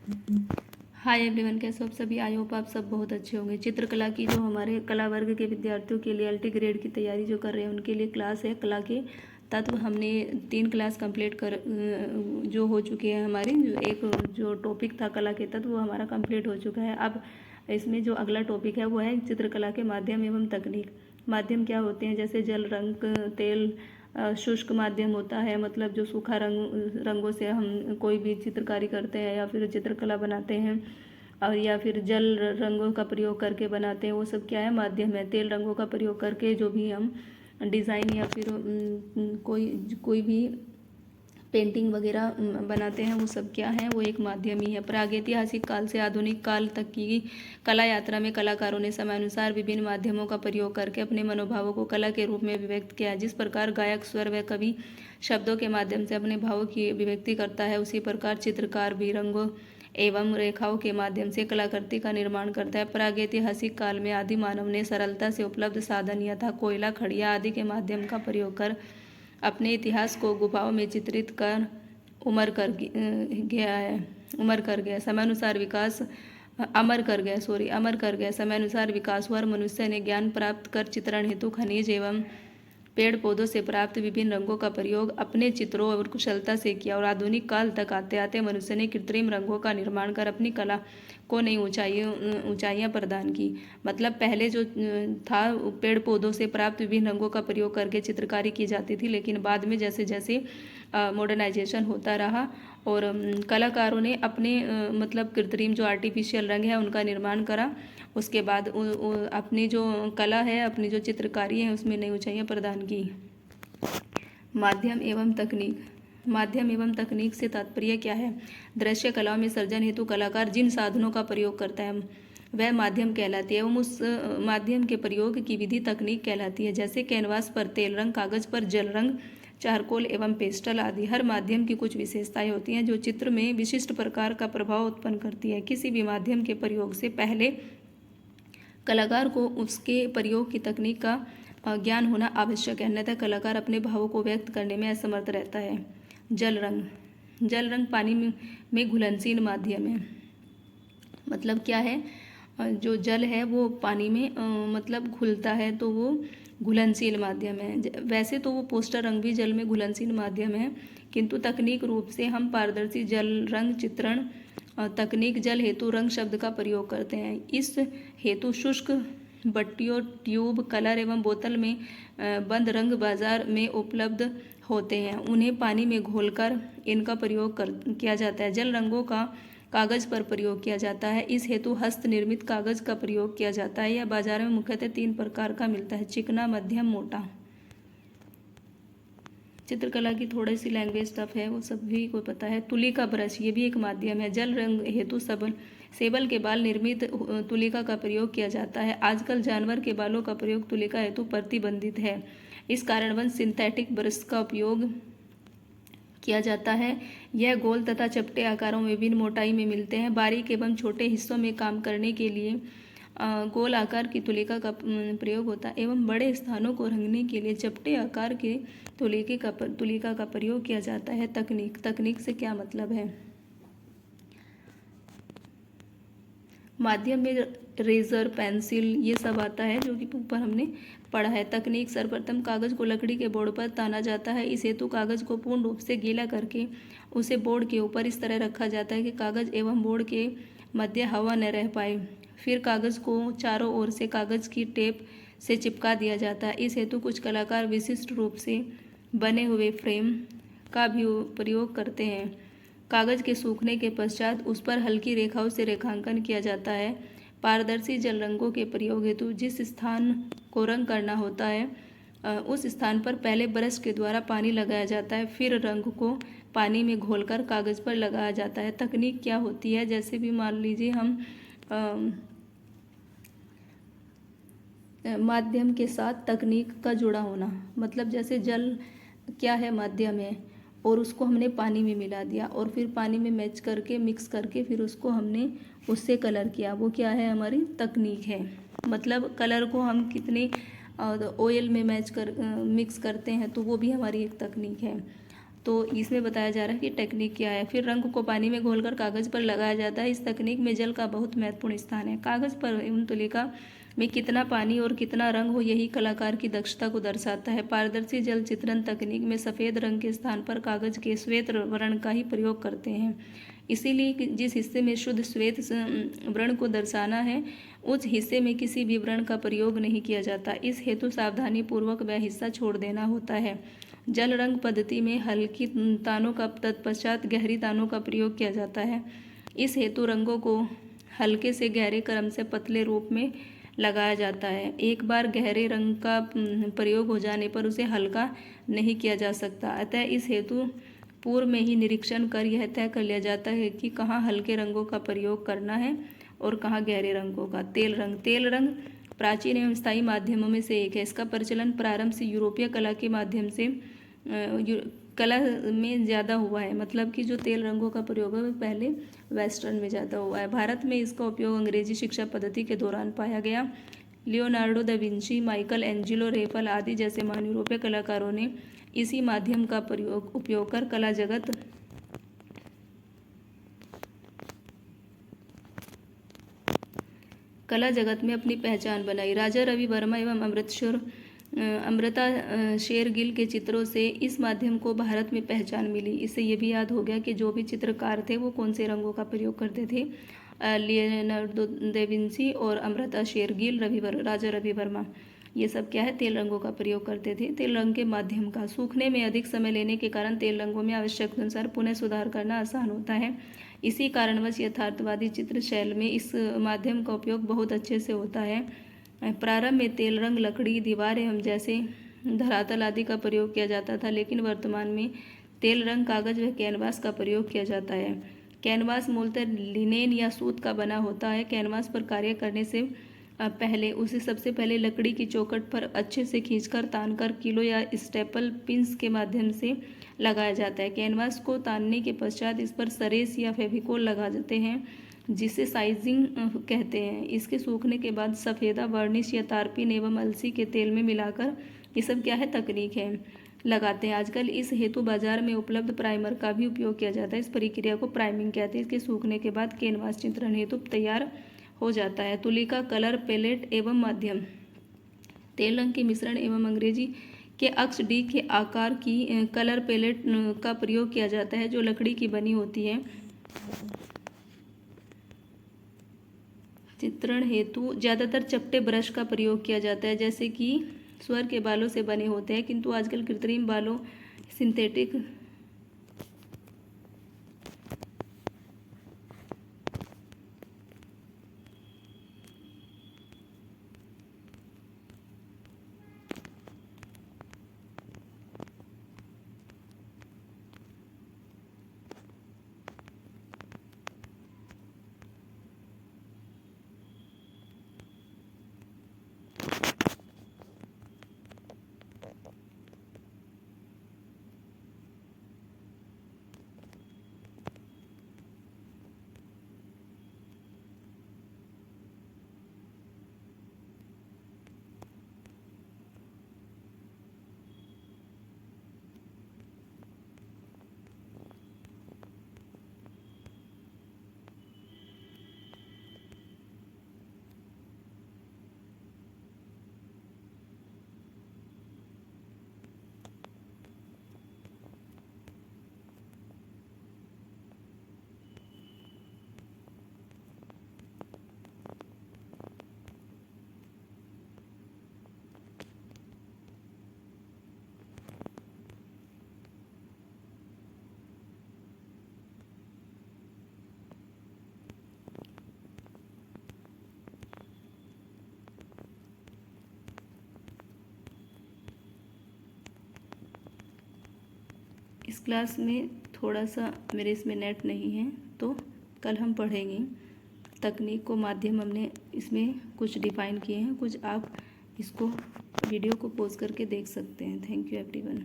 Hi everyone, कैसे हो आप सभी। आई होप आप सब बहुत अच्छे होंगे। चित्रकला की जो हमारे कला वर्ग के विद्यार्थियों के लिए अल्टी ग्रेड की तैयारी जो कर रहे हैं उनके लिए क्लास है कला के तत्व। हमने 3 क्लास कंप्लीट कर जो हो चुके हैं हमारे। जो टॉपिक था कला के तत्व वो हमारा कंप्लीट हो चुका है। अब इसमें जो अगला टॉपिक है वो है चित्रकला के माध्यम एवं तकनीक। माध्यम क्या होते हैं, जैसे जल, रंग, तेल। शुष्क माध्यम होता है, मतलब जो सूखा रंगों से हम कोई भी चित्रकारी करते हैं या फिर चित्रकला बनाते हैं, और या फिर जल रंगों का प्रयोग करके बनाते हैं, वो सब क्या है, माध्यम है। तेल रंगों का प्रयोग करके जो भी हम डिज़ाइन या फिर कोई भी पेंटिंग वगैरह बनाते हैं, वो सब क्या है, वो एक माध्यम ही है। प्रागैतिहासिक काल से आधुनिक काल तक की कला यात्रा में कलाकारों ने समयानुसार विभिन्न माध्यमों का प्रयोग करके अपने मनोभावों को कला के रूप में अभिव्यक्त किया है। जिस प्रकार गायक स्वर व कवि शब्दों के माध्यम से अपने भावों की अभिव्यक्ति करता है, उसी प्रकार चित्रकार भी रंगों एवं रेखाओं के माध्यम से कलाकृति का निर्माण करता है। प्रागैतिहासिक काल में आदि मानव ने सरलता से उपलब्ध साधन यथा कोयला, खड़िया आदि के माध्यम का प्रयोग कर अपने इतिहास को गुफाओं में चित्रित कर उमर कर गया समयानुसार विकास अमर कर गया समयानुसार विकास हुआ और मनुष्य ने ज्ञान प्राप्त कर चित्रण हेतु खनिज एवं पेड़ पौधों से प्राप्त विभिन्न रंगों का प्रयोग अपने चित्रों और कुशलता से किया। और आधुनिक काल तक आते आते मनुष्य ने कृत्रिम रंगों का निर्माण कर अपनी कला को नई ऊंचाइयां प्रदान की। मतलब पहले जो था पेड़ पौधों से प्राप्त विभिन्न रंगों का प्रयोग करके चित्रकारी की जाती थी, लेकिन बाद में जैसे जैसे मॉडर्नाइजेशन होता रहा और कलाकारों ने अपने मतलब कृत्रिम जो आर्टिफिशियल रंग है उनका निर्माण करा। उसके बाद अपनी जो कला है, अपनी जो चित्रकारी है, उसमें नई ऊंचाइयां प्रदान की। माध्यम एवं तकनीक से तात्पर्य क्या है। दृश्य कलाओं में सर्जन हेतु कलाकार जिन साधनों का प्रयोग करता है वह माध्यम कहलाती है एवं उस माध्यम के प्रयोग की विधि तकनीक कहलाती है। जैसे कैनवास पर तेल रंग, कागज पर जल रंग, चारकोल एवं पेस्टल आदि। हर माध्यम की कुछ विशेषताएं होती हैं जो चित्र में विशिष्ट प्रकार का प्रभाव उत्पन्न करती है। किसी भी माध्यम के प्रयोग से पहले कलाकार को उसके प्रयोग की तकनीक का ज्ञान होना आवश्यक है, अन्यथा कलाकार अपने भावों को व्यक्त करने में असमर्थ रहता है। जल रंग पानी में घुलनशील माध्यम है। मतलब क्या है, जो जल है वो पानी में मतलब घुलता है तो वो घुलनशील माध्यम है। वैसे तो वो पोस्टर रंग भी जल में घुलनशील माध्यम है, किंतु तकनीक रूप से हम पारदर्शी जल रंग चित्रण तकनीक जल हेतु रंग शब्द का प्रयोग करते हैं। इस हेतु शुष्क बट्टियों, ट्यूब, कलर एवं बोतल में बंद रंग बाजार में उपलब्ध होते हैं, उन्हें पानी में घोलकर इनका प्रयोग किया जाता है। जल रंगों का कागज पर प्रयोग किया जाता है। इस हेतु हस्त निर्मित कागज का प्रयोग किया जाता है। यह बाजार में मुख्यतः 3 प्रकार का मिलता है, चिकना, मध्यम, मोटा। चित्रकला की थोड़ी सी लैंग्वेज टफ है, वो सभी को पता है। तुलिका ब्रश, ये भी एक माध्यम है। जल रंग हेतु सेबल के बाल निर्मित तुलिका का प्रयोग किया जाता है। आजकल जानवर के बालों का प्रयोग तुलिका हेतु प्रतिबंधित है, इस कारणवश सिंथेटिक ब्रश का उपयोग किया जाता है। यह गोल तथा चपटे आकारों में विभिन्न मोटाई में मिलते हैं। बारीक एवं छोटे हिस्सों में काम करने के लिए गोल आकार की तुलिका का प्रयोग होता है एवं बड़े स्थानों को रंगने के लिए चपटे आकार के तुलिका का प्रयोग किया जाता है। तकनीक से क्या मतलब है। माध्यम में रेजर, पेंसिल, ये सब आता है जो कि ऊपर हमने पढ़ा है। तकनीक, सर्वप्रथम कागज को लकड़ी के बोर्ड पर ताना जाता है। इस हेतु कागज को पूर्ण रूप से गीला करके उसे बोर्ड के ऊपर इस तरह रखा जाता है कि कागज एवं बोर्ड के मध्य हवा न रह पाए। फिर कागज को चारों ओर से कागज की टेप से चिपका दिया जाता है। इस हेतु कुछ कलाकार विशिष्ट रूप से बने हुए फ्रेम का भी प्रयोग करते हैं। कागज के सूखने के पश्चात उस पर हल्की रेखाओं से रेखांकन किया जाता है। पारदर्शी जल रंगों के प्रयोग हेतु जिस स्थान को रंग करना होता है उस स्थान पर पहले ब्रश के द्वारा पानी लगाया जाता है, फिर रंग को पानी में घोलकर कागज पर लगाया जाता है। तकनीक क्या होती है, जैसे भी मान लीजिए हम माध्यम के साथ तकनीक का जुड़ा होना, मतलब जैसे जल क्या है, माध्यम है, और उसको हमने पानी में मिला दिया और फिर पानी में मैच करके मिक्स करके फिर उसको हमने उससे कलर किया, वो क्या है, हमारी तकनीक है। मतलब कलर को हम ऑयल में मिक्स करते हैं तो वो भी हमारी एक तकनीक है। तो इसमें बताया जा रहा है कि टेक्निक क्या है। फिर रंग को पानी में घोलकर कागज़ पर लगाया जाता है। इस तकनीक में जल का बहुत महत्वपूर्ण स्थान है। कागज़ पर एवं तुलिका में कितना पानी और कितना रंग हो, यही कलाकार की दक्षता को दर्शाता है। पारदर्शी जल चित्रण तकनीक में सफ़ेद रंग के स्थान पर कागज़ के श्वेत वर्ण का ही प्रयोग करते हैं। इसीलिए जिस हिस्से में शुद्ध श्वेत वर्ण को दर्शाना है, उस हिस्से में किसी भी वर्ण का प्रयोग नहीं किया जाता। इस हेतु सावधानी पूर्वक वह हिस्सा छोड़ देना होता है। जल रंग पद्धति में हल्की तानों का तत्पश्चात गहरी तानों का प्रयोग किया जाता है। इस हेतु रंगों को हल्के से गहरे क्रम से पतले रूप में लगाया जाता है। एक बार गहरे रंग का प्रयोग हो जाने पर उसे हल्का नहीं किया जा सकता। अतः इस हेतु पूर्व में ही निरीक्षण कर यह तय कर लिया जाता है कि कहाँ हल्के रंगों का प्रयोग करना है और कहाँ गहरे रंगों का। तेल रंग प्राचीन एवं स्थायी माध्यमों में से एक है। इसका प्रचलन प्रारंभ से यूरोपीय कला के माध्यम से कला में ज़्यादा हुआ है। मतलब कि जो तेल रंगों का प्रयोग है वो पहले वेस्टर्न में ज़्यादा हुआ है। भारत में इसका उपयोग अंग्रेजी शिक्षा पद्धति के दौरान पाया गया। Leonardo da Vinci, Michael Angelo, रेफल आदि जैसे महान यूरोपीय कलाकारों ने इसी माध्यम का उपयोग कर कला जगत में अपनी पहचान बनाई। राजा रवि वर्मा एवं अमृता शेरगिल के चित्रों से इस माध्यम को भारत में पहचान मिली। इससे ये भी याद हो गया कि जो भी चित्रकार थे वो कौन से रंगों का प्रयोग करते थे। लियोनार्डो दा विंची और अमृता शेरगिल, राजा रवि वर्मा, ये सब क्या है, तेल रंगों का प्रयोग करते थे। तेल रंग के माध्यम का सूखने में अधिक समय लेने के कारण तेल रंगों में आवश्यकता अनुसार पुनः सुधार करना आसान होता है। इसी कारणवश यथार्थवादी चित्र शैली में इस माध्यम का उपयोग बहुत अच्छे से होता है। प्रारंभ में तेल रंग लकड़ी, दीवार एवं जैसे धरातल आदि का प्रयोग किया जाता था, लेकिन वर्तमान में तेल रंग कागज व कैनवास का प्रयोग किया जाता है। कैनवास मूलतः लिनेन या सूत का बना होता है। कैनवास पर कार्य करने से पहले उसे सबसे पहले लकड़ी की चौखट पर अच्छे से खींचकर तानकर कीलो या स्टेपल पिंस के माध्यम से लगाया जाता है। कैनवास को तानने के पश्चात इस पर सरेस या फेविकोल लगा जाते हैं, जिसे साइजिंग कहते हैं। इसके सूखने के बाद सफ़ेदा, वर्निश या तारपीन एवं अलसी के तेल में मिलाकर, ये सब क्या है, तकनीक है, लगाते हैं। आजकल इस हेतु बाजार में उपलब्ध प्राइमर का भी उपयोग किया जाता है। इस प्रक्रिया को प्राइमिंग कहते हैं। इसके सूखने के बाद कैनवास चित्रण हेतु तैयार हो जाता है। तुलिका, कलर पैलेट एवं माध्यम। तेल रंग के मिश्रण एवं अंग्रेजी के अक्ष डी के आकार की कलर पैलेट का प्रयोग किया जाता है, जो लकड़ी की बनी होती है। चित्रण हेतु ज़्यादातर चपटे ब्रश का प्रयोग किया जाता है, जैसे कि स्वर के बालों से बने होते हैं, किंतु आजकल कृत्रिम बालों, सिंथेटिक इस क्लास में थोड़ा सा मेरे इसमें नेट नहीं है, तो कल हम पढ़ेंगे तकनीक को माध्यम। हमने इसमें कुछ डिफाइन किए हैं, कुछ आप इसको वीडियो को पॉज करके देख सकते हैं। Thank you everyone.